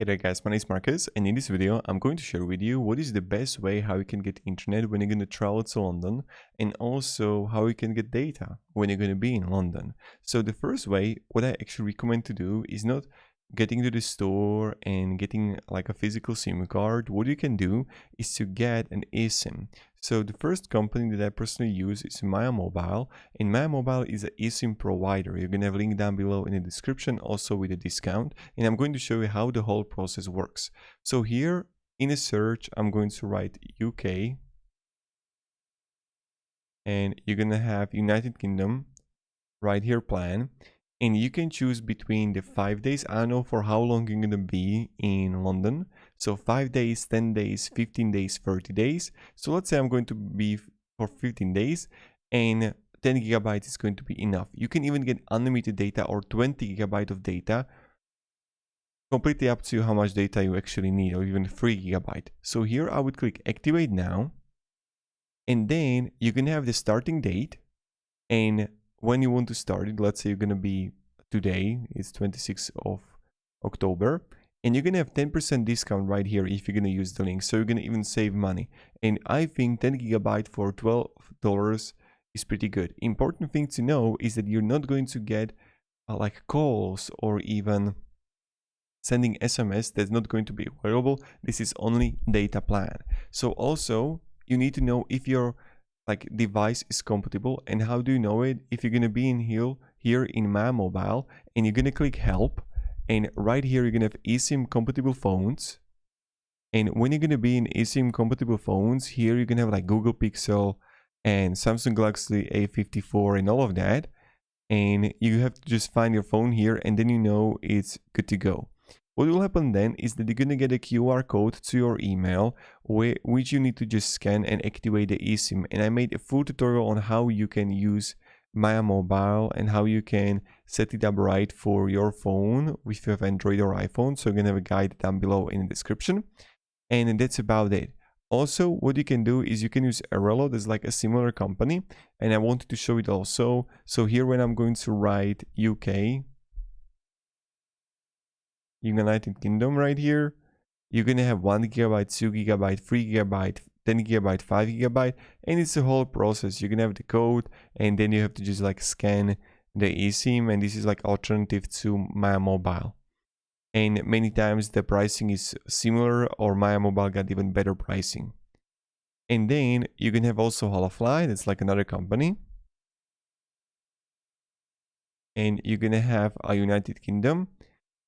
Hey there guys, my name is Marcus, and in this video I'm going to share with you what is the best way how you can get internet when you're going to travel to London, and also how you can get data when you're going to be in London. So the first way, what I actually recommend to do is not getting to the store and getting like a physical SIM card. What you can do is to get an eSIM. So the first company that I personally use is Maya Mobile, and Maya Mobile is an eSIM provider. You're going to have a link down below in the description, also with a discount, and I'm going to show you how the whole process works. So here in a search, I'm going to write UK, and you're going to have United Kingdom right here plan, and you can choose between the 5 days. I don't know for how long you're going to be in London. So 5 days, 10 days, 15 days, 30 days. So let's say I'm going to be for 15 days and 10 gigabytes is going to be enough. You can even get unlimited data or 20 gigabyte of data. Completely up to you how much data you actually need, or even 3 gigabyte. So here I would click activate now. And then you can have the starting date, and when you want to start it, let's say you're going to be today, it's 26th of October, and you're going to have 10% discount right here if you're going to use the link. So you're going to even save money. And I think 10 gigabyte for $12 is pretty good. Important thing to know is that you're not going to get like calls or even sending SMS. That's not going to be available. This is only data plan. So also you need to know if your device is compatible. And how do you know it? If you're going to be in here in Maya Mobile, and you're going to click help, and right here you're going to have eSIM compatible phones. And when you're going to be in eSIM compatible phones, here you're going to have like Google Pixel and Samsung Galaxy A54 and all of that. And you have to just find your phone here, and then you know it's good to go. What will happen then is that you're going to get a QR code to your email, which you need to just scan and activate the eSIM. And I made a full tutorial on how you can use Maya Mobile and how you can set it up right for your phone if you have Android or iPhone. So you're going to have a guide down below in the description. And that's about it. Also, what you can do is you can use Airalo. There's like a similar company, and I wanted to show it also. So here when I'm going to write UK, United Kingdom right here, you're gonna have 1 gigabyte, 2 gigabyte, 3 gigabyte, 10 gigabyte, 5 gigabyte, and it's a whole process. You're gonna have the code, and then you have to just like scan the eSIM, and this is like alternative to Maya Mobile. And many times the pricing is similar, or Maya Mobile got even better pricing. And then you can have also Holofly, that's like another company. And you're gonna have a United Kingdom,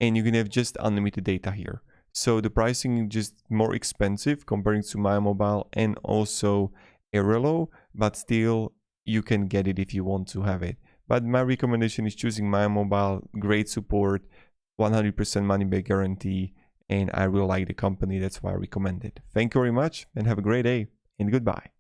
and you can have just unlimited data here. So the pricing is just more expensive comparing to Maya Mobile and also Airalo, but still you can get it if you want to have it. But my recommendation is choosing Maya Mobile. Great support, 100% money back guarantee, and I really like the company. That's why I recommend it. Thank you very much, and have a great day, and goodbye.